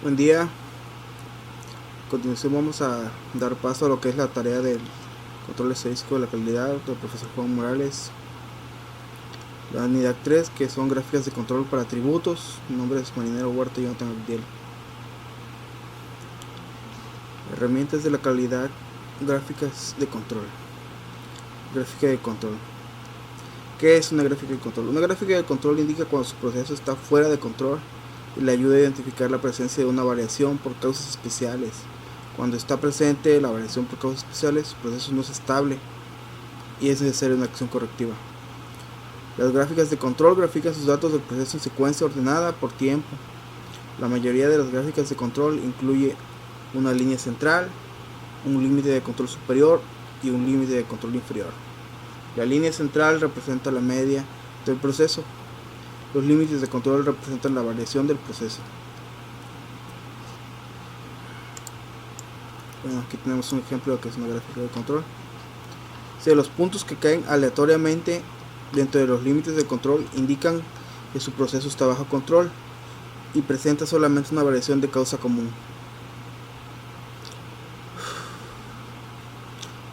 Buen día. A continuación vamos a dar paso a lo que es la tarea del control estadístico de la calidad del profesor Juan Morales. La unidad 3, que son gráficas de control para atributos. Mi nombre es Marinero Huerta Jonathan Abdiel. Herramientas de la calidad, gráficas de control. Gráfica de control. ¿Qué es una gráfica de control? Una gráfica de control indica cuando su proceso está fuera de control y le ayuda a identificar la presencia de una variación por causas especiales. Cuando está presente la variación por causas especiales, su proceso no es estable y es necesaria una acción correctiva. Las gráficas de control grafican sus datos del proceso en secuencia ordenada por tiempo. La mayoría de las gráficas de control incluye una línea central, un límite de control superior y un límite de control inferior. La línea central representa la media del proceso. Los límites de control representan la variación del proceso. Bueno, aquí tenemos un ejemplo de lo que es una gráfica de control. Si los puntos que caen aleatoriamente dentro de los límites de control indican que su proceso está bajo control y presenta solamente una variación de causa común.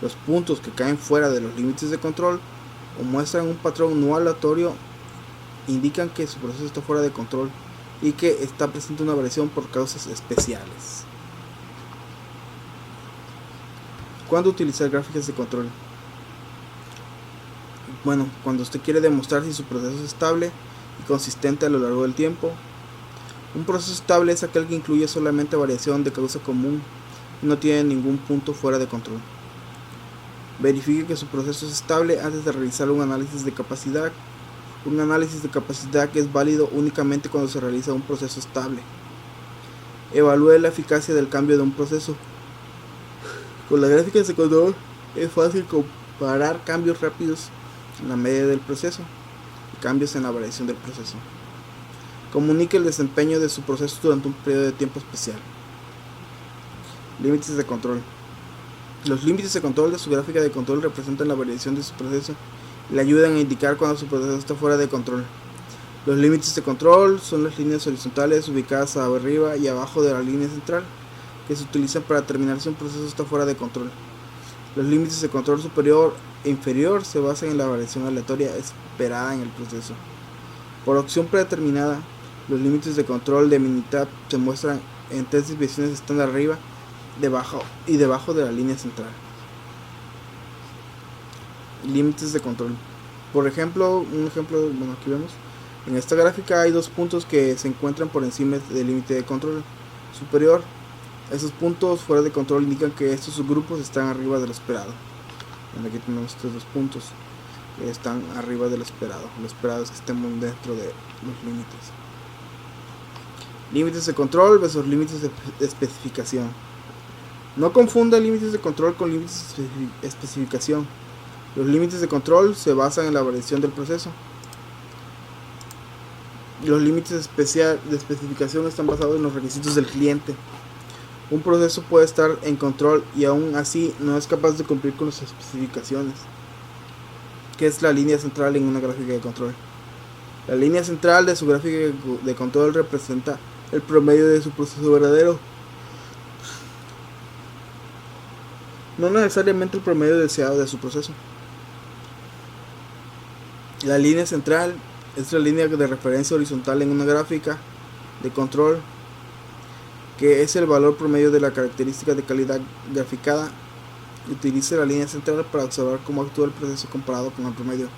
Los puntos que caen fuera de los límites de control o muestran un patrón no aleatorio indican que su proceso está fuera de control y que está presente una variación por causas especiales. ¿Cuándo utilizar gráficas de control? Bueno, cuando usted quiere demostrar si su proceso es estable y consistente a lo largo del tiempo. Un proceso estable es aquel que incluye solamente variación de causa común y no tiene ningún punto fuera de control. Verifique que su proceso es estable antes de realizar un análisis de capacidad. Un análisis de capacidad que es válido únicamente cuando se realiza un proceso estable. Evalúe la eficacia del cambio de un proceso. Con las gráficas de control es fácil comparar cambios rápidos en la media del proceso y cambios en la variación del proceso. Comunique el desempeño de su proceso durante un periodo de tiempo especial. Límites de control. Los límites de control de su gráfica de control representan la variación de su proceso y le ayudan a indicar cuando su proceso está fuera de control. Los límites de control son las líneas horizontales ubicadas arriba y abajo de la línea central que se utilizan para determinar si un proceso está fuera de control. Los límites de control superior e inferior se basan en la variación aleatoria esperada en el proceso. Por opción predeterminada, los límites de control de Minitab se muestran en tres desviaciones estándar arriba, debajo y debajo de la línea central. Límites de control. Por ejemplo, aquí vemos. En esta gráfica hay dos puntos que se encuentran por encima del límite de control superior. Esos puntos fuera de control indican que estos subgrupos están arriba de lo esperado. Aquí tenemos estos dos puntos que están arriba de lo esperado. Lo esperado es que estemos dentro de los límites. Límites de control versus límites de especificación. No confunda límites de control con límites de especificación. Los límites de control se basan en la variación del proceso. Los límites de especificación están basados en los requisitos del cliente. Un proceso puede estar en control y aún así no es capaz de cumplir con las especificaciones, que es la línea central en una gráfica de control. La línea central de su gráfica de control representa el promedio de su proceso verdadero, no necesariamente el promedio deseado de su proceso. La línea central es la línea de referencia horizontal en una gráfica de control, que es el valor promedio de la característica de calidad graficada. Utilice la línea central para observar cómo actúa el proceso comparado con el promedio.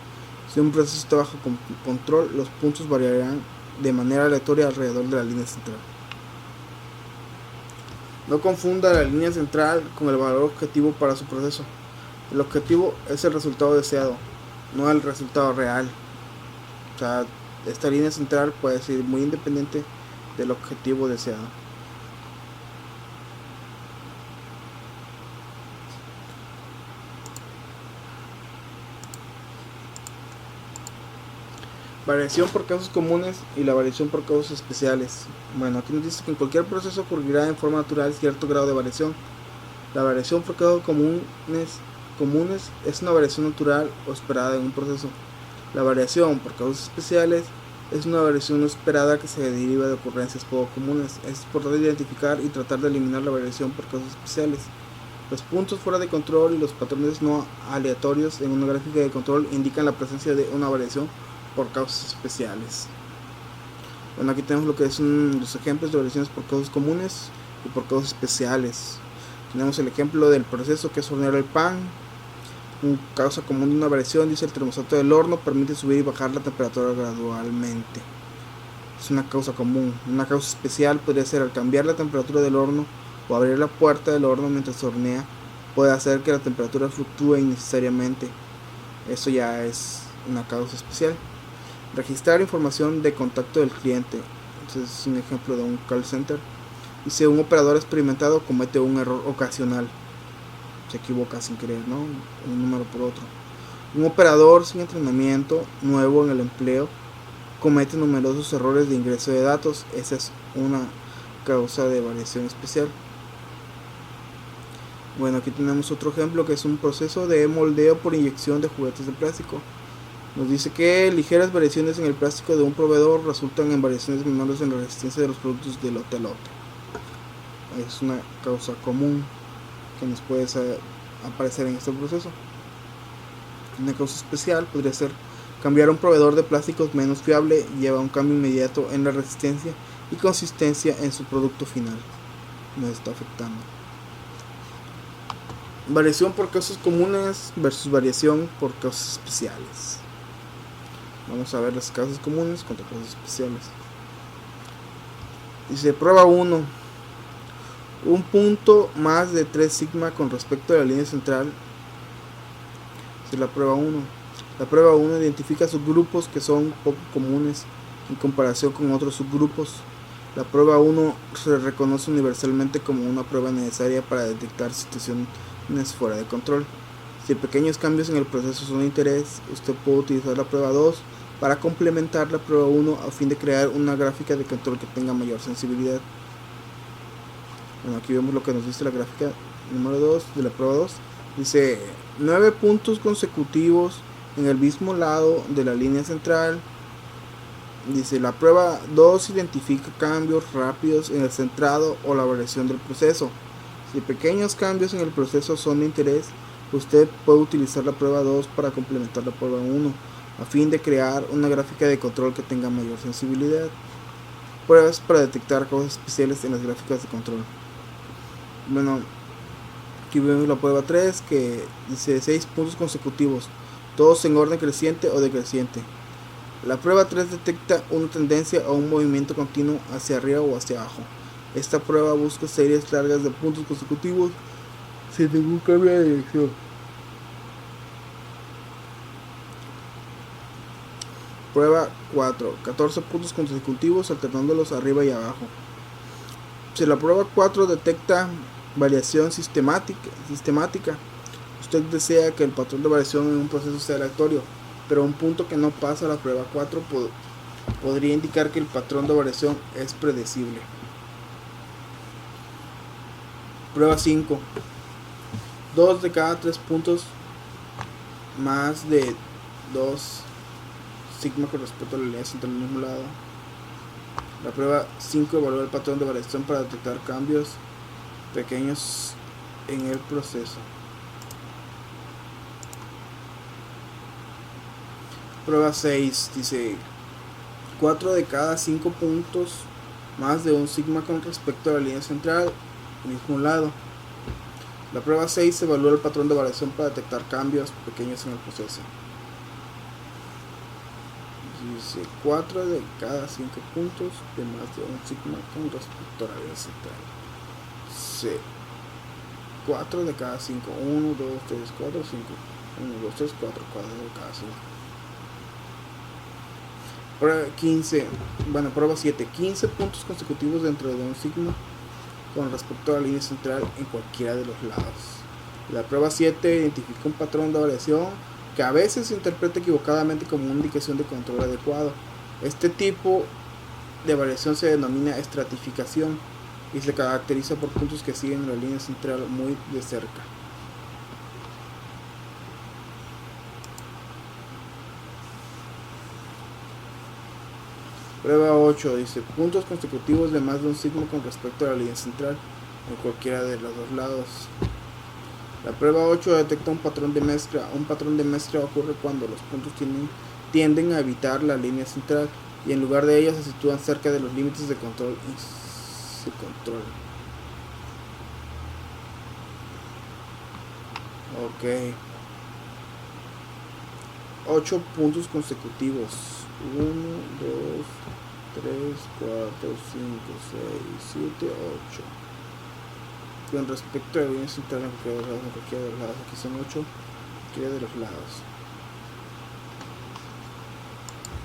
Si un proceso está bajo control, los puntos variarán de manera aleatoria alrededor de la línea central. No confunda la línea central con el valor objetivo para su proceso. El objetivo es el resultado deseado, no el resultado real. O sea, esta línea central puede ser muy independiente del objetivo deseado. Variación por causas comunes y la variación por causas especiales. Bueno, aquí nos dice que en cualquier proceso ocurrirá en forma natural cierto grado de variación. La variación por causas comunes es una variación natural o esperada en un proceso. La variación por causas especiales Es una variación no esperada que se deriva de ocurrencias poco comunes. Es importante identificar y tratar de eliminar la variación por causas especiales. Los puntos fuera de control y los patrones no aleatorios en una gráfica de control indican la presencia de una variación por causas especiales. Bueno, aquí tenemos lo que son los ejemplos de variaciones por causas comunes y por causas especiales. Tenemos el ejemplo del proceso que es hornear el pan. Una causa común de una variación, dice el termostato del horno, permite subir y bajar la temperatura gradualmente. Es una causa común. Una causa especial podría ser al cambiar la temperatura del horno o abrir la puerta del horno mientras se hornea, puede hacer que la temperatura fluctúe innecesariamente. Eso ya es una causa especial. Registrar información de contacto del cliente. Entonces es un ejemplo de un call center. Dice, un operador experimentado comete un error ocasional. Se equivoca sin querer, ¿no? Un número por otro. Un operador sin entrenamiento, nuevo en el empleo, comete numerosos errores de ingreso de datos. Esa es una causa de variación especial. Bueno, aquí tenemos otro ejemplo que es un proceso de moldeo por inyección de juguetes de plástico. Nos dice que ligeras variaciones en el plástico de un proveedor resultan en variaciones menores en la resistencia de los productos de lote a lote. Es una causa común que nos puede aparecer en este proceso. Una causa especial podría ser cambiar a un proveedor de plásticos menos fiable, lleva a un cambio inmediato en la resistencia y consistencia en su producto final. Nos está afectando. Variación por causas comunes versus variación por causas especiales. Vamos a ver las causas comunes contra causas especiales. Dice prueba 1. Un punto más de 3 sigma con respecto a la línea central. Es la prueba 1. La prueba 1 identifica subgrupos que son poco comunes en comparación con otros subgrupos. La prueba 1 se reconoce universalmente como una prueba necesaria para detectar situaciones fuera de control. Si pequeños cambios en el proceso son de interés, usted puede utilizar la prueba 2 para complementar la prueba 1 a fin de crear una gráfica de control que tenga mayor sensibilidad. Bueno, aquí vemos lo que nos dice la gráfica número 2 de la prueba 2. Dice 9 puntos consecutivos en el mismo lado de la línea central. Dice la prueba 2 identifica cambios rápidos en el centrado o la variación del proceso. Si pequeños cambios en el proceso son de interés, usted puede utilizar la prueba 2 para complementar la prueba 1 a fin de crear una gráfica de control que tenga mayor sensibilidad. Pruebas para detectar causas especiales en las gráficas de control. Bueno, aquí vemos la prueba 3 que dice 6 puntos consecutivos, todos en orden creciente o decreciente. La prueba 3 detecta una tendencia a un movimiento continuo hacia arriba o hacia abajo. Esta prueba busca series largas de puntos consecutivos sin ningún cambio de dirección. Prueba 4. 14 puntos consecutivos alternándolos arriba y abajo. Si la prueba 4 detecta variación sistemática, usted desea que el patrón de variación en un proceso sea aleatorio, pero un punto que no pasa la prueba 4 podría indicar que el patrón de variación es predecible. Prueba 5. 2 de cada 3 puntos más de 2 sigma con respecto a la línea central del mismo lado. La prueba 5 evalúa el patrón de variación para detectar cambios pequeños en el proceso. Prueba 6 dice 4 de cada 5 puntos más de 1 sigma con respecto a la línea central mismo lado. La prueba 6 evalúa el patrón de variación para detectar cambios pequeños en el proceso. Dice 4 de cada 5 puntos de más de 1 sigma con respecto a la línea central. Sí. 4 de cada 5. 1, 2, 3, 4, 5. 1, 2, 3, 4. 4 de cada 5. Prueba 15. Bueno, prueba 7. 15 puntos consecutivos dentro de 1 sigma con respecto a la línea central en cualquiera de los lados. La prueba 7 identifica un patrón de variación que a veces se interpreta equivocadamente como una indicación de control adecuado. Este tipo de variación se denomina estratificación y se caracteriza por puntos que siguen la línea central muy de cerca. Prueba 8 dice puntos consecutivos de más de un sigma con respecto a la línea central en cualquiera de los dos lados. La prueba 8 detecta un patrón de mezcla. Un patrón de mezcla ocurre cuando los puntos tienden a evitar la línea central y en lugar de ella se sitúan cerca de los límites de control y se control. Ok. 8 puntos consecutivos. 1, 2, 3, 4, 5, 6, 7, 8. Con respecto a la línea central en cualquiera de los lados. Aquí son 8. Cualquiera de los lados.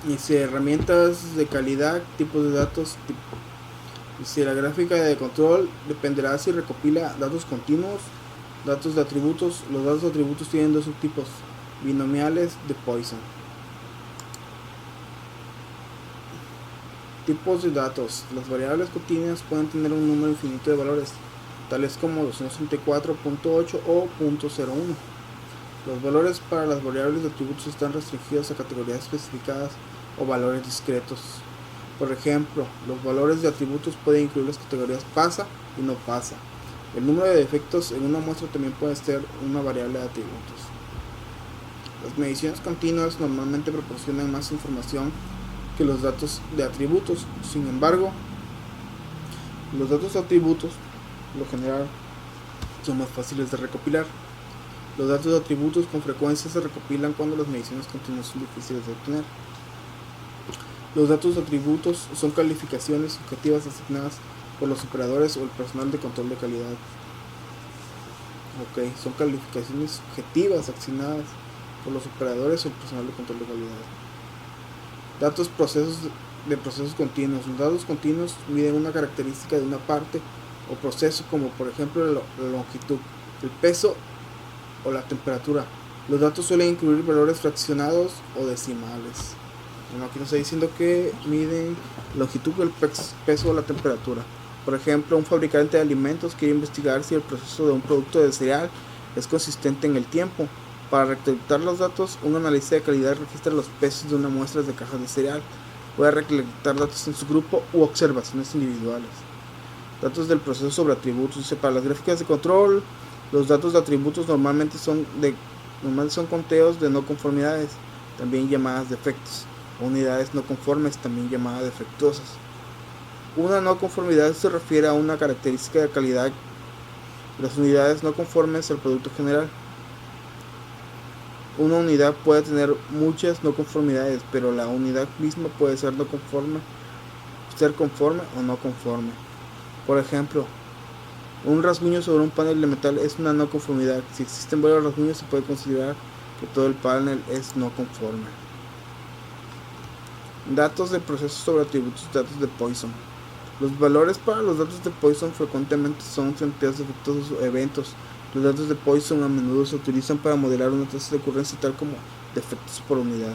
Dice herramientas de calidad, tipos de datos. Dice la gráfica de control dependerá si recopila datos continuos, datos de atributos. Los datos de atributos tienen dos subtipos binomiales de Poisson. Tipos de datos. Las variables continuas pueden tener un número infinito de valores, tales como 234.8 o .01. Los valores para las variables de atributos están restringidos a categorías especificadas o valores discretos. Por ejemplo, los valores de atributos pueden incluir las categorías pasa y no pasa. El número de defectos en una muestra también puede ser una variable de atributos. Las mediciones continuas normalmente proporcionan más información que los datos de atributos. Sin embargo, los datos de atributos, por lo general, son más fáciles de recopilar. Los datos de atributos con frecuencia se recopilan cuando las mediciones continuas son difíciles de obtener. Los datos de atributos son calificaciones subjetivas asignadas por los operadores o el personal de control de calidad. Ok, son calificaciones subjetivas asignadas por los operadores o el personal de control de calidad. Datos de procesos continuos. Los datos continuos miden una característica de una parte o proceso, como por ejemplo la longitud, el peso o la temperatura. Los datos suelen incluir valores fraccionados o decimales. Bueno, aquí nos está diciendo que miden longitud, el peso o la temperatura. Por ejemplo, un fabricante de alimentos quiere investigar si el proceso de un producto de cereal es consistente en el tiempo. Para recolectar los datos, un analista de calidad registra los pesos de una muestra de cajas de cereal. Puede recolectar datos en su grupo u observaciones individuales. Datos del proceso sobre atributos. Dice, para las gráficas de control, los datos de atributos normalmente son conteos de no conformidades, también llamadas defectos, o unidades no conformes, también llamadas defectuosas. Una no conformidad se refiere a una característica de calidad. Las unidades no conformes al producto general. Una unidad puede tener muchas no conformidades, pero la unidad misma puede ser conforme o no conforme. Por ejemplo, un rasguño sobre un panel de metal es una no conformidad. Si existen varios rasguños, se puede considerar que todo el panel es no conforme. Datos de procesos sobre atributos, datos de Poisson. Los valores para los datos de Poisson frecuentemente son enteros defectuosos o eventos. Los datos de Poisson a menudo se utilizan para modelar una tasa de ocurrencia tal como defectos por unidad.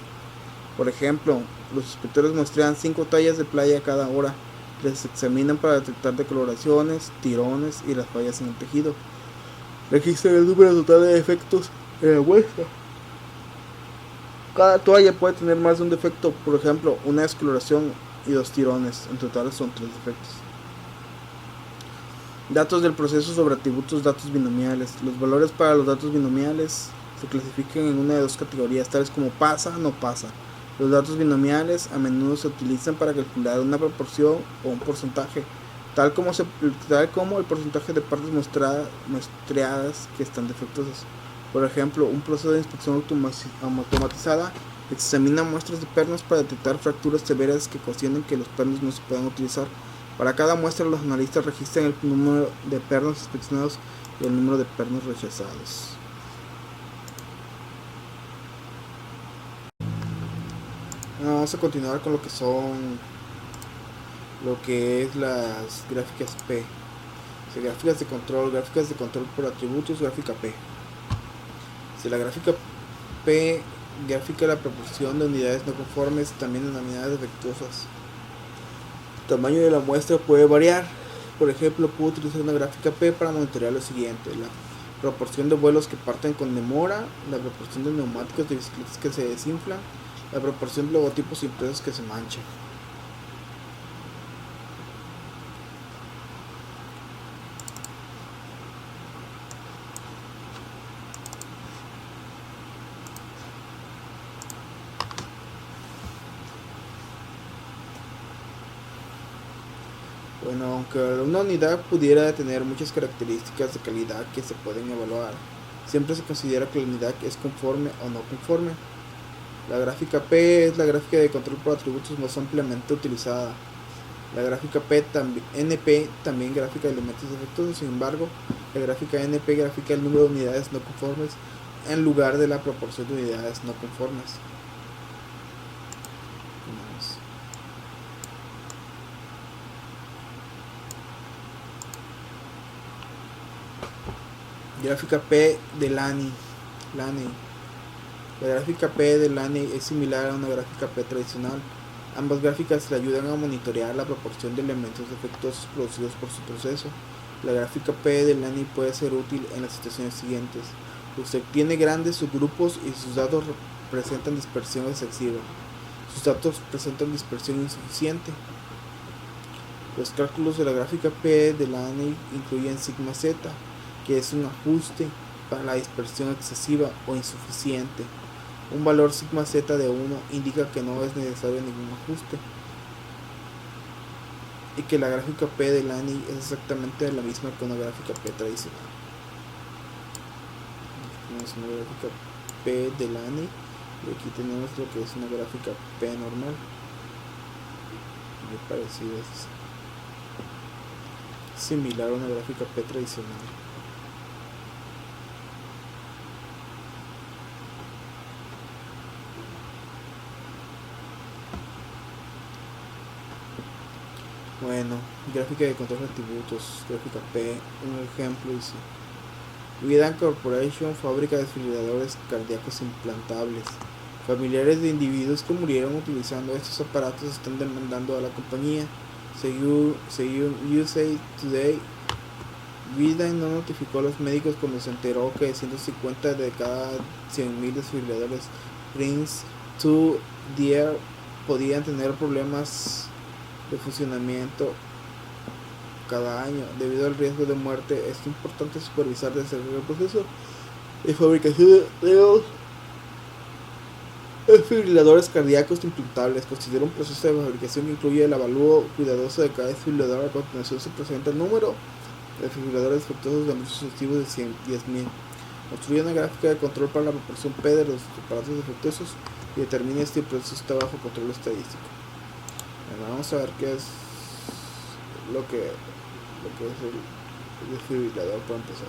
Por ejemplo, los inspectores muestran 5 tallas de playa cada hora. Les examinan para detectar decoloraciones, tirones y las fallas en el tejido. Registran el número total de defectos en la muestra. Cada toalla puede tener más de un defecto, por ejemplo, una descoloración y 2 tirones. En total son 3 defectos. Datos del proceso sobre atributos, datos binomiales. Los valores para los datos binomiales se clasifican en una de dos categorías, tales como pasa, no pasa. Los datos binomiales a menudo se utilizan para calcular una proporción o un porcentaje, tal como el porcentaje de partes muestreadas que están defectuosas. Por ejemplo, un proceso de inspección automatizada examina muestras de pernos para detectar fracturas severas que ocasionan que los pernos no se puedan utilizar. Para cada muestra, los analistas registran el número de pernos inspeccionados y el número de pernos rechazados. Vamos a continuar con lo que es las gráficas P. Gráficas de control por atributos, gráfica P. La gráfica P grafica la proporción de unidades no conformes, también denominadas defectuosas. El tamaño de la muestra puede variar. Por ejemplo, puedo utilizar una gráfica P para monitorear lo siguiente: la proporción de vuelos que parten con demora, la proporción de neumáticos de bicicletas que se desinflan, la proporción de logotipos impresos que se manchan. Bueno, aunque una unidad pudiera tener muchas características de calidad que se pueden evaluar, siempre se considera que la unidad es conforme o no conforme. La gráfica P es la gráfica de control por atributos más ampliamente utilizada. La gráfica NP también gráfica de elementos defectuosos. Sin embargo, la gráfica NP grafica el número de unidades no conformes en lugar de la proporción de unidades no conformes. Gráfica P de Laney. La gráfica P de Laney es similar a una gráfica P tradicional. Ambas gráficas le ayudan a monitorear la proporción de elementos defectuosos producidos por su proceso. La gráfica P de Laney puede ser útil en las situaciones siguientes. Usted tiene grandes subgrupos y sus datos presentan dispersión excesiva. Sus datos presentan dispersión insuficiente. Los cálculos de la gráfica P de Laney incluyen sigma z, que es un ajuste para la dispersión excesiva o insuficiente. Un valor sigma z de 1 indica que no es necesario ningún ajuste y que la gráfica P de Laney es exactamente la misma que una gráfica P tradicional. Tenemos una gráfica P de Laney y aquí tenemos lo que es una gráfica P normal, muy parecida, similar a una gráfica P tradicional. Bueno, gráfica de control de atributos, gráfica P, un ejemplo dice: Vidan Corporation fábrica de desfibriladores cardíacos implantables. Familiares de individuos que murieron utilizando estos aparatos están demandando a la compañía. Según USA Today, Vidan no notificó a los médicos cuando se enteró que 150 de cada 100.000 desfibriladores Prince 2 DR podían tener problemas de funcionamiento cada año. Debido al riesgo de muerte, es importante supervisar desde el proceso de fabricación de los desfibriladores cardíacos implantables. Considera un proceso de fabricación que incluye el avalúo cuidadoso de cada desfibrilador. A continuación se presenta el número de desfibriladores defectuosos de muchos sucesivos de 10.000. Construye una gráfica de control para la proporción P de los aparatos defectuosos y determine si el proceso está bajo control estadístico. Bueno, vamos a ver qué es lo que es el desfibrilador para empezar.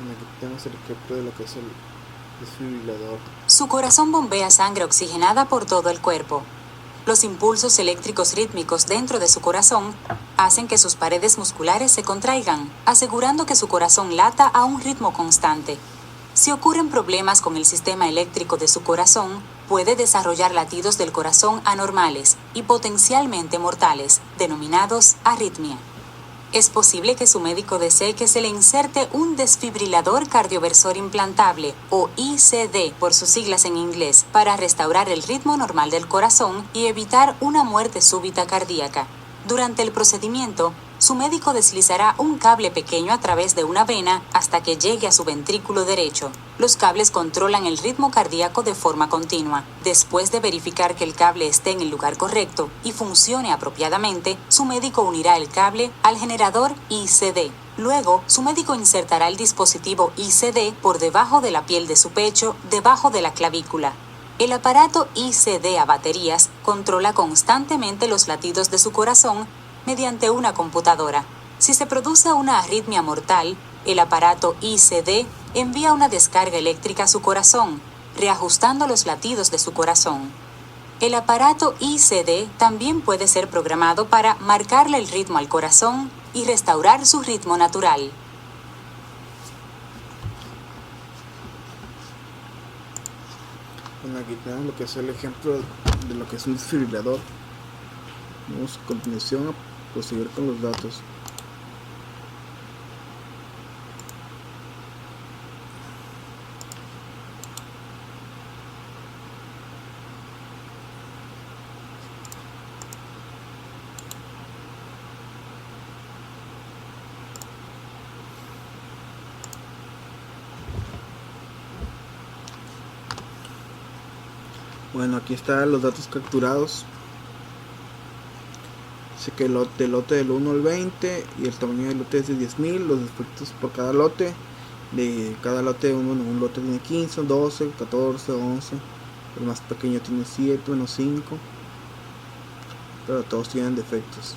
Aquí tenemos el ejemplo de lo que es el desfibrilador. Su corazón bombea sangre oxigenada por todo el cuerpo. Los impulsos eléctricos rítmicos dentro de su corazón hacen que sus paredes musculares se contraigan, asegurando que su corazón lata a un ritmo constante. Si ocurren problemas con el sistema eléctrico de su corazón, puede desarrollar latidos del corazón anormales y potencialmente mortales, denominados arritmia. Es posible que su médico desee que se le inserte un desfibrilador cardioversor implantable, o ICD por sus siglas en inglés, para restaurar el ritmo normal del corazón y evitar una muerte súbita cardíaca. Durante el procedimiento, su médico deslizará un cable pequeño a través de una vena hasta que llegue a su ventrículo derecho. Los cables controlan el ritmo cardíaco de forma continua. Después de verificar que el cable esté en el lugar correcto y funcione apropiadamente, su médico unirá el cable al generador ICD. Luego, su médico insertará el dispositivo ICD por debajo de la piel de su pecho, debajo de la clavícula. El aparato ICD a baterías controla constantemente los latidos de su corazón mediante una computadora. Si se produce una arritmia mortal, el aparato ICD envía una descarga eléctrica a su corazón, reajustando los latidos de su corazón. El aparato ICD también puede ser programado para marcarle el ritmo al corazón y restaurar su ritmo natural. Bueno, aquí tenemos lo que es el ejemplo de lo que es un desfibrilador. Vamos a continuación a proseguir con los datos. Bueno, aquí están los datos capturados. Dice que el lote del 1 al 20 y el tamaño del lote es de 10.000. Los defectos por cada lote. De cada lote, un lote tiene 15, 12, 14, 11. El más pequeño tiene 7, menos 5. Pero todos tienen defectos.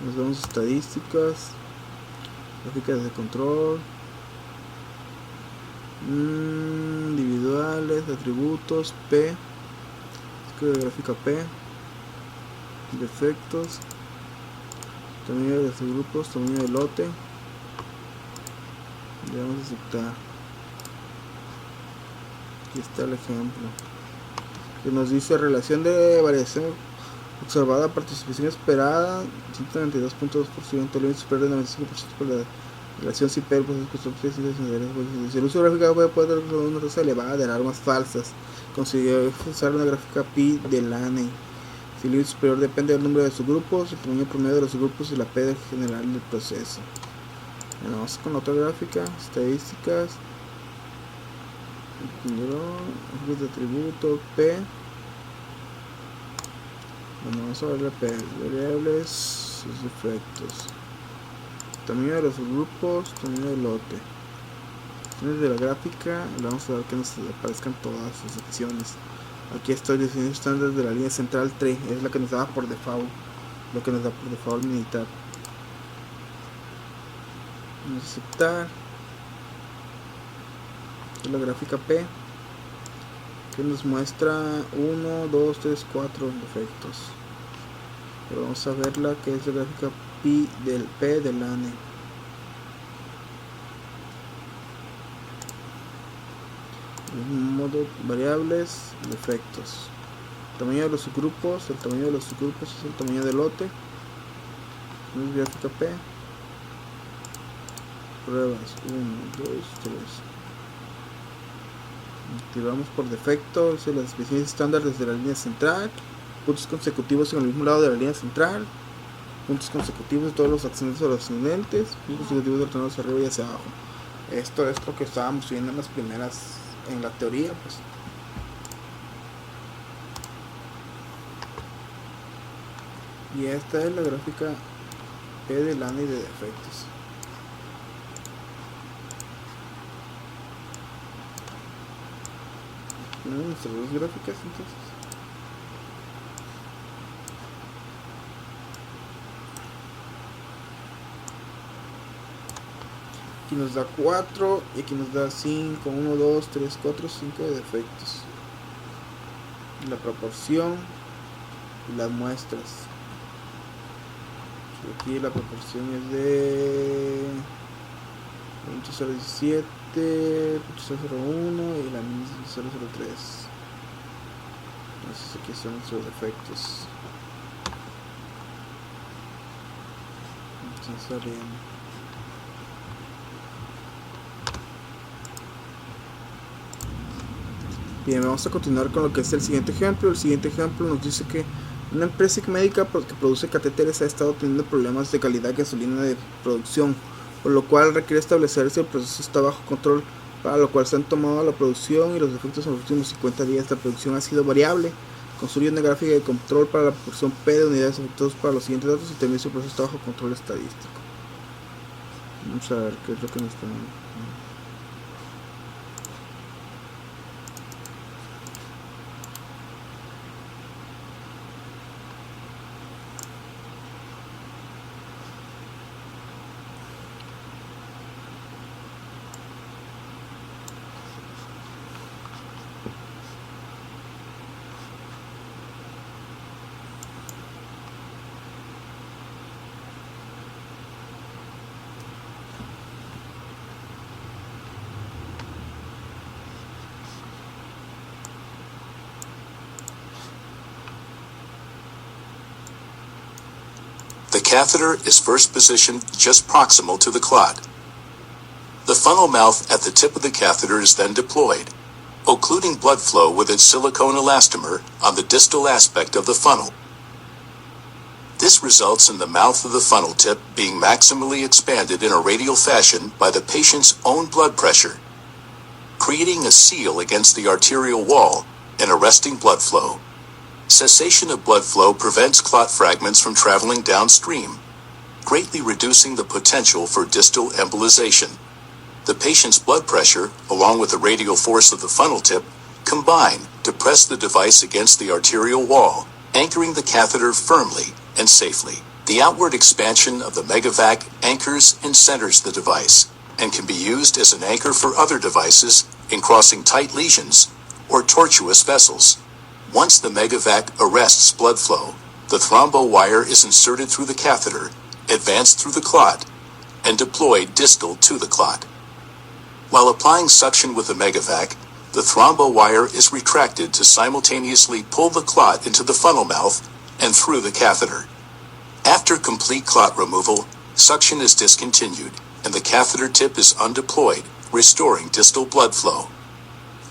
Nos vemos estadísticas, gráficas de control, individuales, atributos, P. Gráfica P, defectos, tamaño de los grupos, tamaño del lote. Le vamos a aceptar. Aquí está el ejemplo que nos dice relación de variación observada, participación esperada 192.2%, límite superior de 95% por la relación CIPER, si el uso gráfico puede tener una tasa elevada de alarmas falsas. Consiguió usar una gráfica pi de Laney. Si el límite superior depende del número de subgrupos, el tamaño promedio de los subgrupos y la P general del proceso. Bueno, vamos con otra gráfica, estadísticas, de atributo, P. Bueno, vamos a ver la P, variables, sus efectos, tamaño de los subgrupos, tamaño del lote. De la gráfica, le vamos a dar que nos aparezcan todas sus secciones. Aquí estoy definiendo estándares de la línea central 3, es la que nos da por default, lo que nos da por default militar. Vamos a aceptar. Es la gráfica P, que nos muestra 1, 2, 3, 4 defectos. Pero vamos a ver la que es la gráfica P del ANE. Modo variables, defectos, tamaño de los subgrupos. El tamaño de los subgrupos es el tamaño del lote. Gráfica P, pruebas 1, 2, 3. Activamos por defecto las definiciones estándar desde la línea central, puntos consecutivos en el mismo lado de la línea central, puntos consecutivos de todos los ascendentes o los ascendentes, puntos consecutivos ordenados hacia arriba y hacia abajo. Esto es lo que estábamos viendo en las primeras, en la teoría, pues. Y esta es la gráfica P de Laney de defectos. Nuestras dos gráficas entonces. Aquí nos da 4 y aquí nos da 5, 1, 2, 3, 4, 5 de defectos. La proporción y las muestras. Aquí la proporción es de 0.017, 0.001 y la misma es 0.003. Entonces aquí son nuestros defectos. Están saliendo. Bien, vamos a continuar con lo que es el siguiente ejemplo. El siguiente ejemplo nos dice que una empresa médica que produce catéteres ha estado teniendo problemas de calidad de gasolina de producción, por lo cual requiere establecer si el proceso está bajo control, para lo cual se han tomado la producción y los defectos en los últimos 50 días. La producción ha sido variable. Construye una gráfica de control para la proporción P de unidades afectadas para los siguientes datos y también si el proceso está bajo control estadístico. Vamos a ver qué es lo que nos está dando. catheter is first positioned just proximal to the clot. The funnel mouth at the tip of the catheter is then deployed, occluding blood flow with its silicone elastomer on the distal aspect of the funnel. This results in the mouth of the funnel tip being maximally expanded in a radial fashion by the patient's own blood pressure, creating a seal against the arterial wall and arresting blood flow. Cessation of blood flow prevents clot fragments from traveling downstream, greatly reducing the potential for distal embolization. The patient's blood pressure, along with the radial force of the funnel tip, combine to press the device against the arterial wall, anchoring the catheter firmly and safely. The outward expansion of the Megavac anchors and centers the device, and can be used as an anchor for other devices in crossing tight lesions or tortuous vessels. Once the Megavac arrests blood flow, the thrombo wire is inserted through the catheter, advanced through the clot, and deployed distal to the clot. While applying suction with the Megavac, the thrombo wire is retracted to simultaneously pull the clot into the funnel mouth and through the catheter. After complete clot removal, suction is discontinued, and the catheter tip is undeployed, restoring distal blood flow.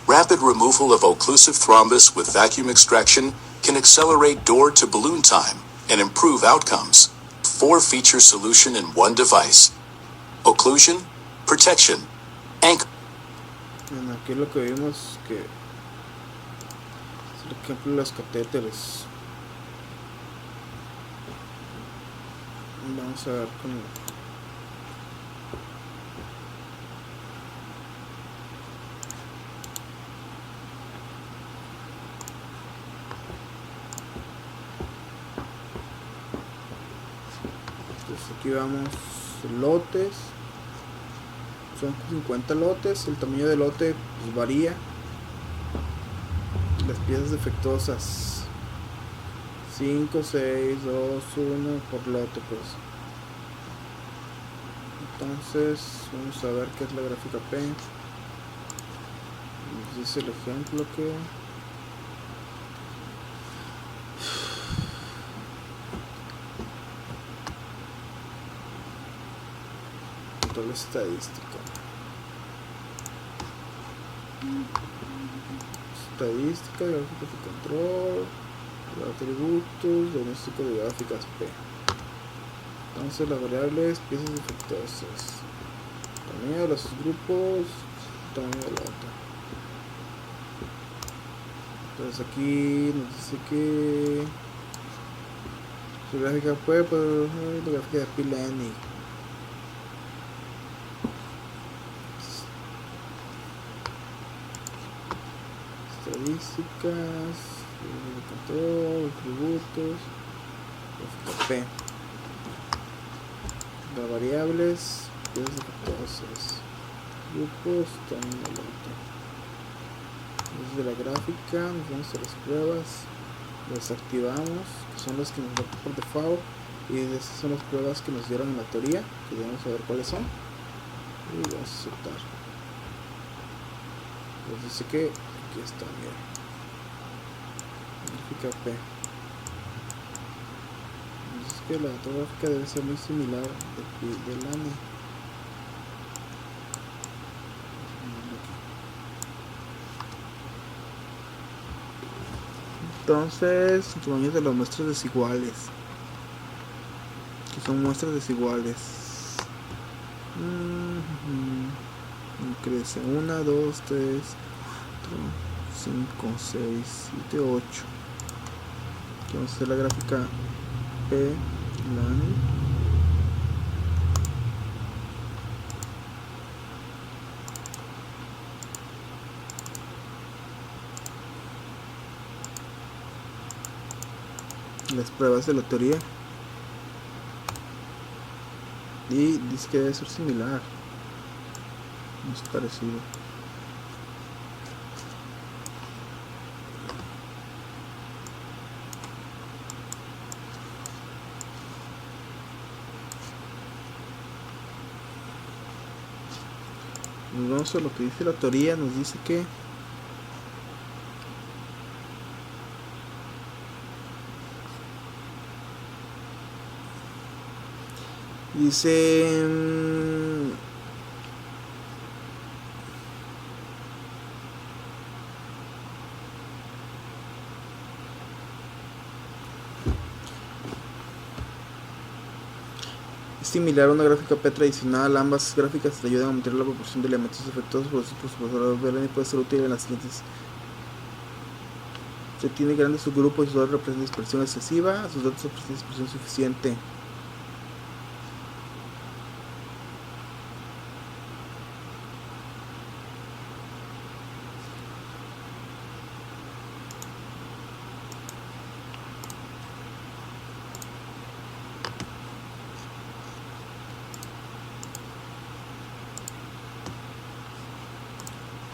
Rapid removal of occlusive thrombus with vacuum extraction can accelerate door to balloon time and improve outcomes. 4-feature solution in one device. Occlusion, protection, anchor. Bueno, aquí lo que vimos que, por ejemplo, los catéteres. Vamos a ver con aquí vamos lotes, son 50 lotes, el tamaño del lote pues varía, las piezas defectuosas 5, 6, 2, 1 por lote pues. Entonces vamos a ver qué es la gráfica P. Nos dice el ejemplo que control estadístico. Estadística, gráficas de control, atributos, diagnóstico de gráficas P. Entonces las variables, piezas defectuosas, tamaño de los grupos, tamaño de la otra. Entonces aquí nos dice que su gráfica P, pues la gráfica de P-Lenny. Estadísticas, de control, atributos, gráfica P. Las variables, piezas defectuosas, grupos, tamaño del otro. Desde la gráfica nos vamos a las pruebas, las activamos, que son las que nos dan por default, y esas son las pruebas que nos dieron en la teoría, que debemos saber cuáles son, y vamos a aceptar. Nos dice que aquí está, mira, gráfica P. Nos dice que la otra gráfica debe ser muy similar del ANI. Entonces, tamaños de las muestras desiguales, que son muestras desiguales. Crece 1, 2, 3, 4, 5, 6, 7, 8. Aquí vamos a hacer la gráfica P, LAN. Las pruebas de la teoría, y dice que debe ser similar, es parecido. Nos vamos a lo que dice la teoría. Nos dice que Dice es similar a una gráfica P tradicional. Ambas gráficas te ayudan a mantener la proporción de elementos efectuosos por su procesador y puede ser útil en las siguientes. Se tiene grandes subgrupos y su datos representan dispersión excesiva, sus datos representan dispersión suficiente.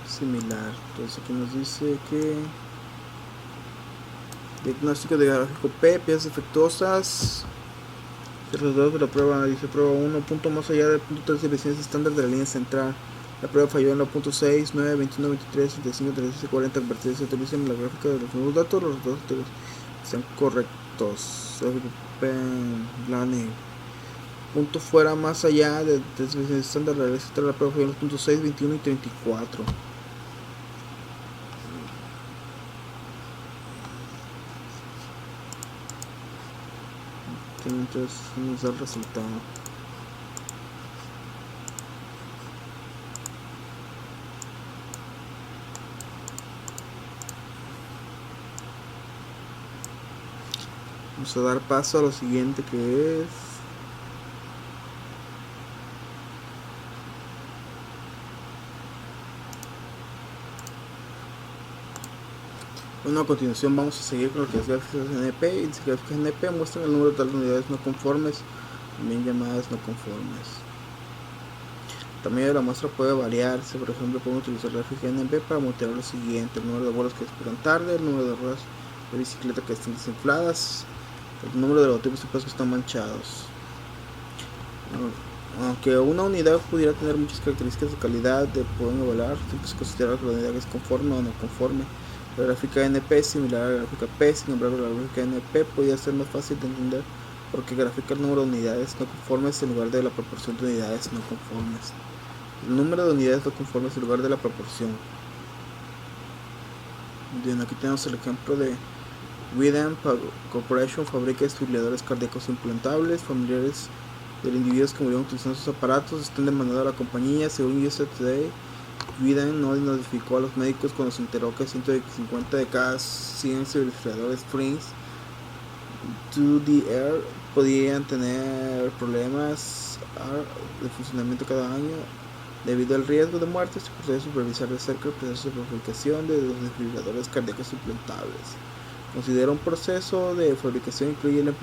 Similar. Entonces aquí nos dice que diagnóstico de gráfico P, piezas defectuosas. Resultados de la prueba. Dice prueba 1, punto más allá del punto 3 de visiones estándar de la línea central. La prueba falló en la punto 6, 9, 21, 23, 35, 36 y 40. Convertir se utiliza en la gráfica de los nuevos datos. Los resultados sean correctos. Gráfico P, Lane. Punto fuera más allá de 3 visiones estándar. La prueba falló en los puntos 6, 21 y 34. Entonces nos da el resultado. Vamos a dar paso a lo siguiente, que es bueno, a continuación vamos a seguir con lo que es gráficas NP. Y las gráficas NP muestran el número total de unidades no conformes, también llamadas no conformes. El tamaño de la muestra puede variarse. Por ejemplo, podemos utilizar la gráfica NP para montar lo siguiente: el número de vuelos que esperan tarde, el número de ruedas de bicicleta que están desinfladas, el número de logotipos y que están manchados. Aunque una unidad pudiera tener muchas características de calidad, pueden evaluar, siempre se considera que la unidad es conforme o no conforme. La gráfica NP es similar a la gráfica P, sin embargo la gráfica NP podría ser más fácil de entender porque grafica el número de unidades no conformes en lugar de la proporción de unidades no conformes. El número de unidades no conformes en lugar de la proporción. Bien, aquí tenemos el ejemplo de Widem Corporation fabrica desfibriladores cardíacos implantables. Familiares del individuos que murieron utilizando sus aparatos están demandando a la compañía. Según USA Today, Widem no notificó a los médicos cuando se enteró que 150 de cada 100 desfibriladores Springs 2DR podían tener problemas de funcionamiento cada año debido al riesgo de muerte. Se procede a supervisar de cerca el proceso de fabricación de los desfibriladores cardíacos implantables. Considera un proceso de fabricación incluye la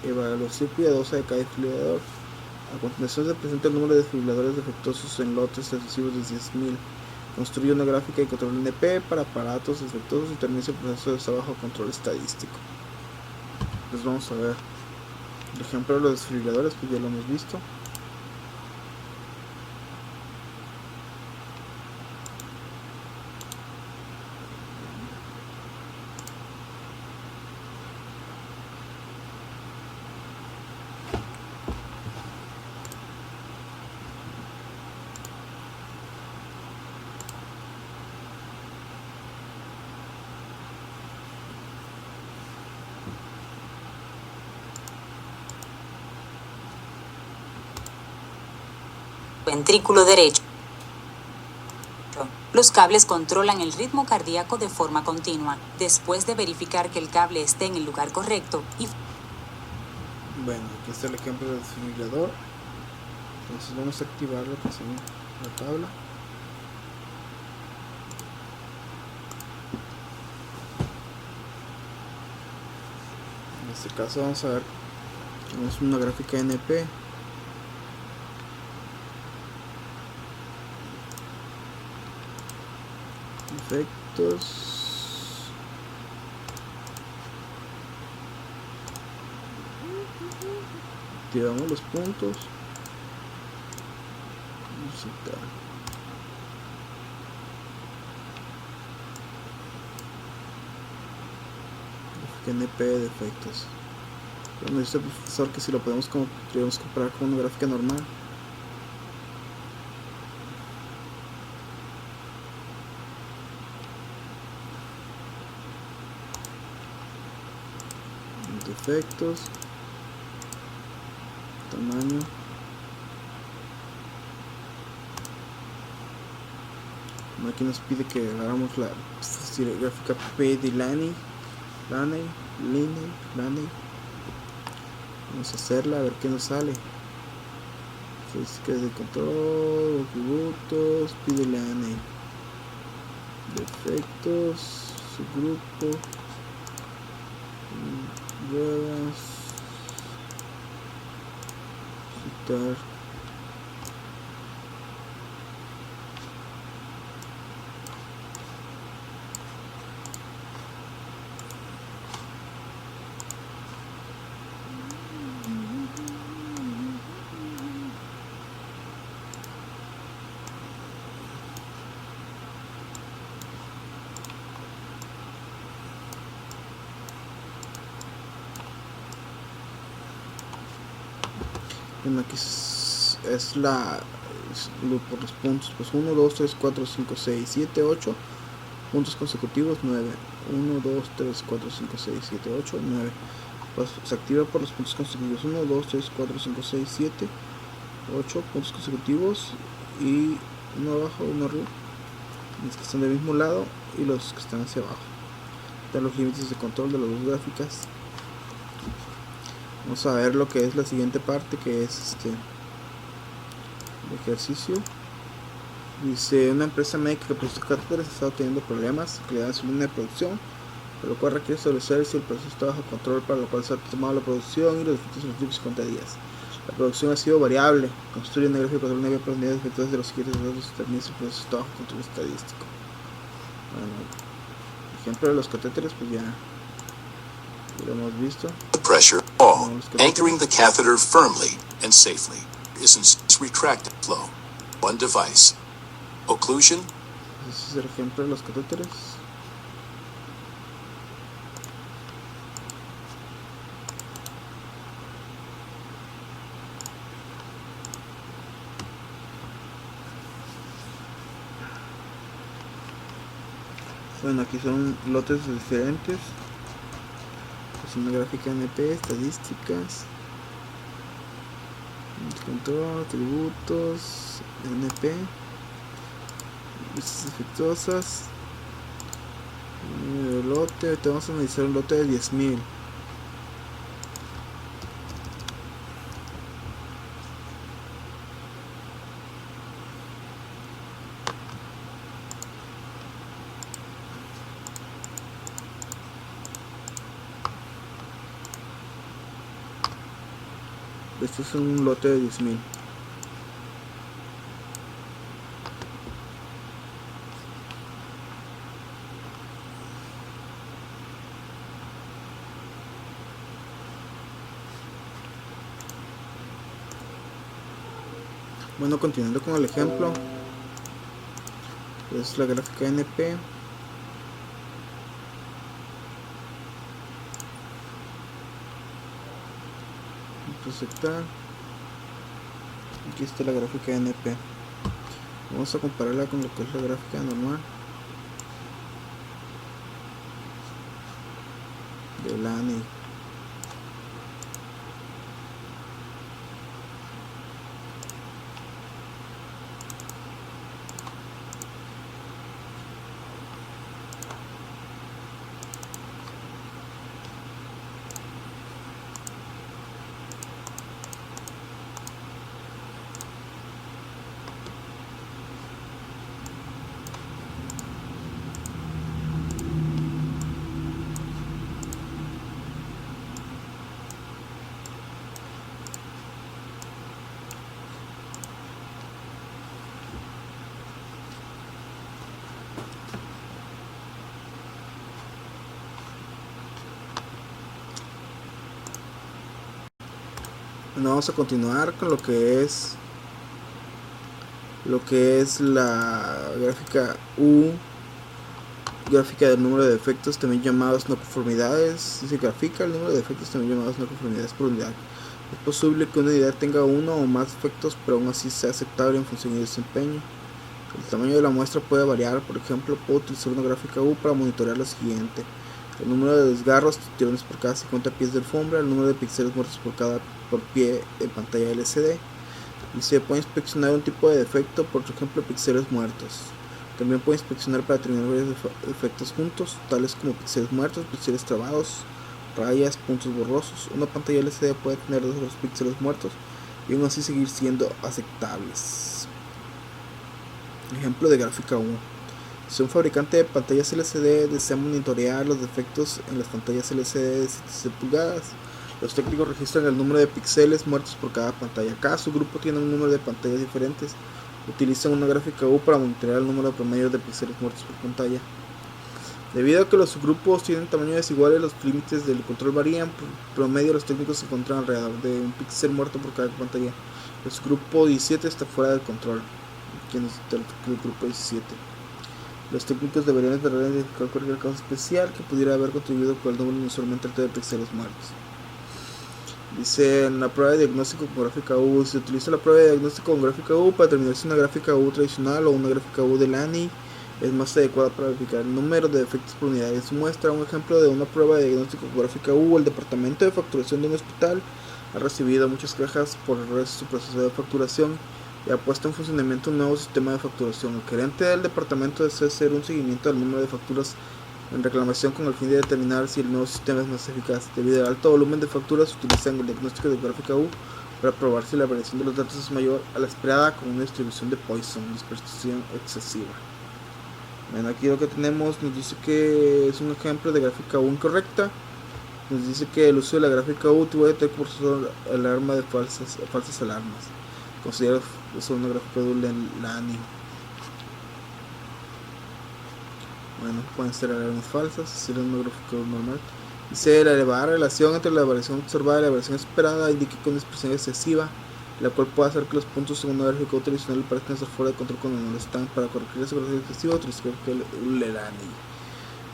evaluación cuidadosa de cada desfibrilador. A continuación se presenta el número de desfibriladores defectuosos en lotes sucesivos de 10.000. Construye una gráfica de control NP para aparatos defectuosos y termina el proceso de trabajo control estadístico. Entonces vamos a ver el ejemplo de los desfibriladores, pues ya lo hemos visto. Ventrículo derecho. Los cables controlan el ritmo cardíaco de forma continua. Después de verificar que el cable esté en el lugar correcto y... Bueno, aquí está el ejemplo del desfibrilador. Entonces vamos a activar lo que es la tabla. En este caso vamos a ver, tenemos una gráfica NP. Efectos. Activamos los puntos. NP de efectos. Pero nos dice el profesor que si lo podemos comparar con una gráfica normal. Defectos, tamaño, aquí nos pide que hagamos la gráfica P de Laney. Vamos a hacerla a ver qué nos sale. Estadísticas de control, atributos, P de Laney, defectos, subgrupo, ruedas, citar, bueno, aquí es por los puntos, pues 1, 2, 3, 4, 5, 6, 7, 8 puntos consecutivos, 9, 1, 2, 3, 4, 5, 6, 7, 8, 9, pues se activa por los puntos consecutivos, 1, 2, 3, 4, 5, 6, 7, 8 puntos consecutivos y uno abajo, uno arriba, los que están del mismo lado y los que están hacia abajo. Dan los límites de control de las dos gráficas. Vamos a ver lo que es la siguiente parte, que es el ejercicio. Dice: una empresa médica que produce catéteres ha estado teniendo problemas que le dan su línea de producción, por lo cual requiere establecer si el proceso está bajo control, para lo cual se ha tomado la producción y los efectos en los últimos 50 días. La producción ha sido variable. Construye una gráfica de control de profundidad de efectos de los siguientes datos y determina si el proceso está bajo control estadístico. Bueno, ejemplo de los catéteres, pues ya lo hemos visto. The pressure, all, anchoring the catheter firmly and safely, is in retracted flow. One device. Occlusion. Ese es el ejemplo de los catéteres. Bueno, aquí son lotes diferentes. Es una gráfica NP, estadísticas, control, atributos, NP, luces defectuosas, lote. Ahorita vamos a analizar un lote de 10.000. Este es un lote de 10.000. Bueno, continuando con el ejemplo, es la gráfica NP. Aceptar. Aquí está la gráfica NP. Vamos a compararla con lo que es la gráfica normal de Laney. Bueno, vamos a continuar con lo que es la gráfica U Gráfica del número de defectos, también llamados no conformidades. Se grafica el número de defectos, también llamados no conformidades por unidad. Es posible que una unidad tenga uno o más defectos, pero aún así sea aceptable en función de desempeño. El tamaño de la muestra puede variar, por ejemplo, puedo utilizar una gráfica U para monitorear lo siguiente: el número de desgarros, tirones por cada 50 pies de alfombra, el número de píxeles muertos por pie de pantalla LCD. Y se puede inspeccionar un tipo de defecto, por ejemplo, píxeles muertos. También puede inspeccionar para determinar varios efectos juntos, tales como píxeles muertos, píxeles trabados, rayas, puntos borrosos. Una pantalla LCD puede tener dos de los píxeles muertos y aún así seguir siendo aceptables. Ejemplo de gráfica 1. Si un fabricante de pantallas LCD desea monitorear los defectos en las pantallas LCD de 7 pulgadas, los técnicos registran el número de píxeles muertos por cada pantalla. Cada subgrupo tiene un número de pantallas diferentes. Utilizan una gráfica U para monitorear el número promedio de píxeles muertos por pantalla. Debido a que los subgrupos tienen tamaños desiguales, los límites del control varían. Por promedio, los técnicos se encuentran alrededor de un píxel muerto por cada pantalla. El subgrupo 17 está fuera del control. ¿Quién es el grupo 17? Los técnicos deberían identificar cualquier causa especial que pudiera haber contribuido con el número inusualmente alto de píxeles muertos. Dice, en la prueba de diagnóstico con gráfica U, se utiliza la prueba de diagnóstico con gráfica U para determinar si una gráfica U tradicional o una gráfica U de LANI es más adecuada para verificar el número de defectos por unidad de su muestra. Un ejemplo de una prueba de diagnóstico con gráfica U: el departamento de facturación de un hospital ha recibido muchas quejas por errores en su proceso de facturación y ha puesto en funcionamiento un nuevo sistema de facturación. El gerente del departamento desea hacer un seguimiento del número de facturas en reclamación con el fin de determinar si el nuevo sistema es más eficaz. Debido al alto volumen de facturas, utilizan el diagnóstico de gráfica U para probar si la variación de los datos es mayor a la esperada con una distribución de Poisson, dispersión excesiva. Bueno, aquí lo que tenemos nos dice que es un ejemplo de gráfica U incorrecta. Nos dice que el uso de la gráfica U puede tener por alarma de falsas alarmas. Considera eso una gráfica U de LANI. Bueno, pueden ser alarmas falsas, si es una gráfica normal. Dice, la elevada relación entre la variación observada y la variación esperada indica que una dispersión excesiva, la cual puede hacer que los puntos en una gráfica U tradicional parezcan estar fuera de control cuando no lo están. Para corregir esa corrección excesiva, utiliza la gráfica U de LANI.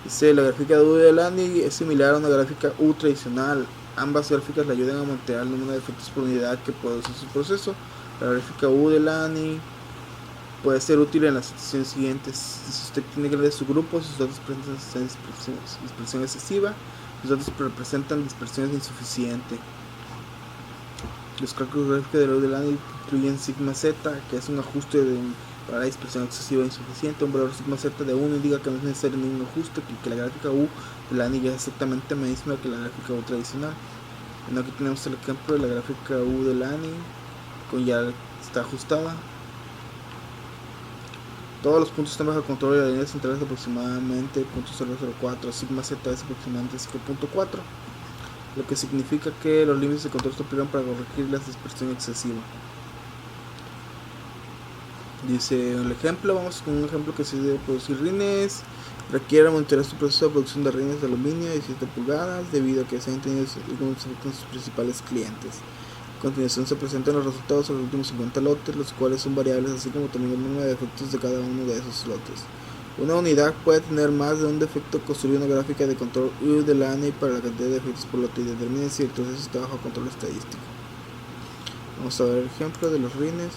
Dice, la gráfica U de LANI es similar a una gráfica U tradicional. Ambas gráficas le ayudan a monitorear el número de efectos por unidad que produce su proceso. La gráfica U de LANI puede ser útil en las situaciones siguientes: si usted tiene grandes subgrupos, sus datos presentan dispersión excesiva, sus datos representan dispersión insuficiente. Los cálculos gráficos de la U de LANI incluyen sigma z, que es un ajuste para la dispersión excesiva e insuficiente. Un valor sigma z de 1 indica que no es necesario ningún ajuste, que la gráfica U de LANI ya es exactamente la misma que la gráfica U tradicional. Bueno, aquí tenemos el ejemplo de la gráfica U de LANI, ya está ajustada. Todos los puntos están bajo control y la línea central es aproximadamente 0.004, sigma z es aproximadamente 5.4, lo que significa que los límites de control se aplican para corregir la dispersión excesiva. Dice el ejemplo, vamos con un ejemplo que se debe producir rines. Requiere monitorear su proceso de producción de rines de aluminio de 17 pulgadas debido a que se han tenido algunos efectos en sus principales clientes. A continuación se presentan los resultados de los últimos 50 lotes, los cuales son variables, así como también el número de defectos de cada uno de esos lotes. Una unidad puede tener más de un defecto. Construir una gráfica de control U de LANI para la cantidad de defectos por lote y determine si el proceso está bajo control estadístico. Vamos a ver el ejemplo de los rines.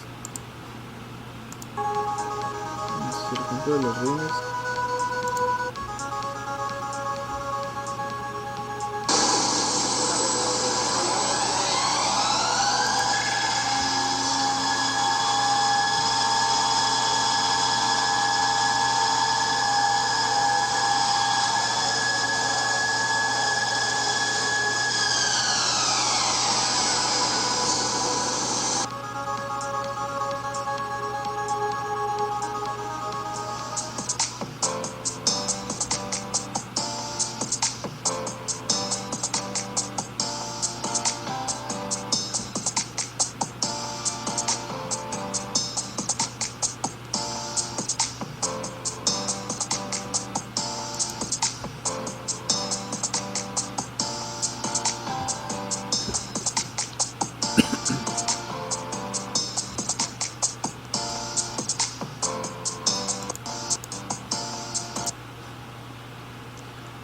El ejemplo de los rines.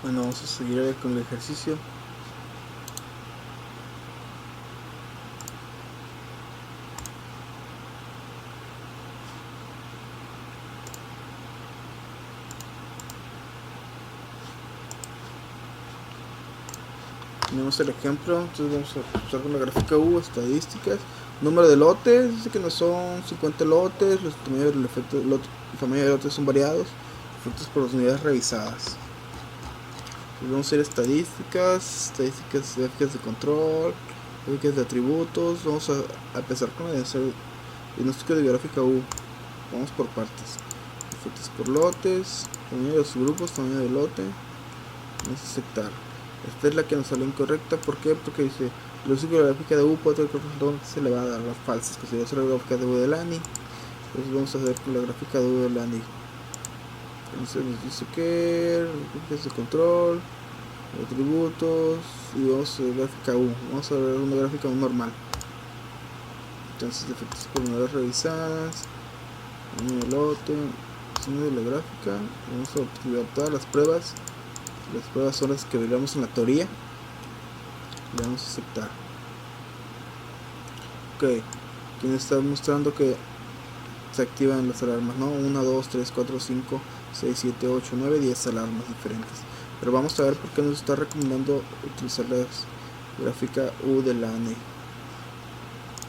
Bueno, vamos a seguir con el ejercicio. Tenemos el ejemplo, entonces vamos a usar con la gráfica U, estadísticas, número de lotes, dice que no son 50 lotes, los tamaños del efecto, el tamaño de lotes son variados, efectos por las unidades revisadas. Entonces vamos a hacer estadísticas, gráficas de control, gráficas de atributos. Vamos a empezar con el diagnóstico de gráfica U. Vamos por partes. Efectos por lotes, tamaño de los grupos, tamaño de lote. Vamos a aceptar. Esta es la que nos salió incorrecta. ¿Por qué? Porque dice el uso de la gráfica de U puede tener se le va a dar las falsas, que sería la gráfica de U de Lani. Entonces vamos a hacer con la gráfica de U de Lani. Entonces nos dice que gráficas de control, atributos, y vamos a ver gráfica U. Vamos a ver una gráfica U normal. Entonces efectos por unidades revisadas, tamaño de lote, diseño de la gráfica. Vamos a activar todas las pruebas. Las pruebas son las que veíamos en la teoría. Le vamos a aceptar. Ok, aquí nos está mostrando que se activan las alarmas, ¿no? 1, 2, 3, 4, 5, 6, 7, 8, 9, 10 alarmas diferentes. Pero vamos a ver por qué nos está recomendando utilizar la gráfica U de Lani.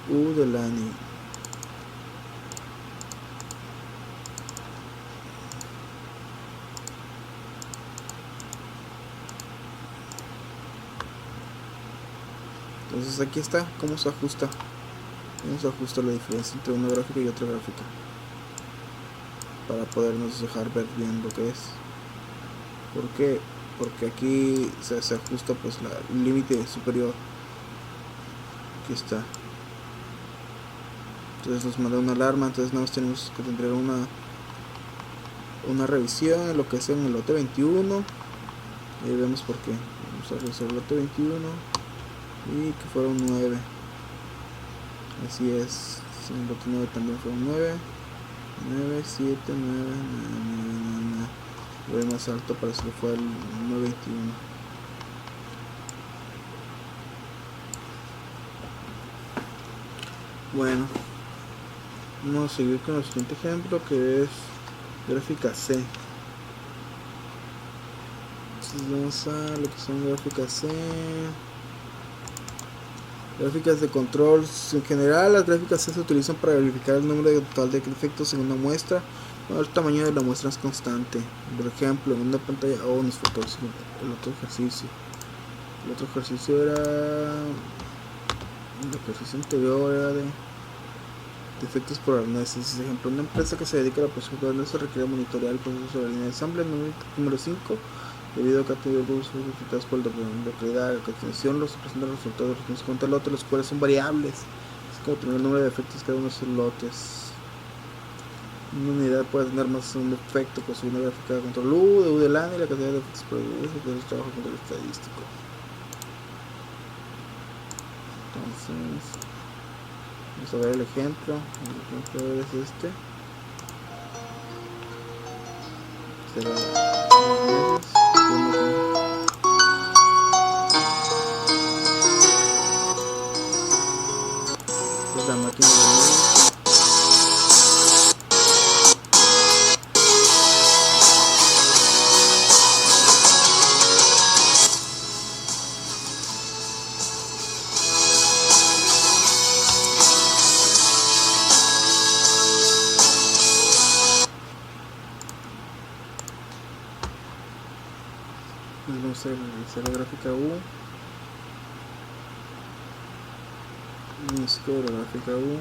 U de Lani. Entonces aquí está cómo se ajusta. Cómo se ajusta la diferencia entre una gráfica y otra gráfica, para podernos dejar ver bien lo que es. ¿Por qué? Porque aquí se ajusta pues el límite superior. Aquí está. Entonces nos manda una alarma. Entonces nada más tenemos que tener una revisión en lo que sea en el lote 21. Y ahí vemos por qué. Vamos a revisar el lote 21 y que fueron 9. Así es. En el lote 9 también fueron 9. 9, 7, 9, 9, 9, 9. El más alto parece que fue el 921. Bueno, vamos a seguir con el siguiente ejemplo, que es gráfica C. Entonces vamos a lo que son gráficas C. Gráficas de control. En general, las gráficas C se utilizan para verificar el número total de efectos en una muestra. Bueno, el tamaño de la muestra es constante. Por ejemplo, en una pantalla. Nos faltó el otro ejercicio. El otro ejercicio era. El ejercicio anterior era de efectos por arneses. Por ejemplo, una empresa que se dedica a la producción de arneses requiere monitorear el proceso sobre la línea de ensamble. Número 5. Debido a que ha tenido algunos resultados por la calidad, la continuación los presentan los resultados de los cuenta lotes, los cuales son variables. Es como tener el número de efectos cada uno de sus lotes. Una unidad puede tener más de un efecto con su una gráfica de control U de Lani y la cantidad de efectos producidos y el trabajo de control estadístico. Entonces, vamos a ver el ejemplo. El ejemplo es este. La máquina de vamos a realizar la gráfica U. Vamos a la gráfica U.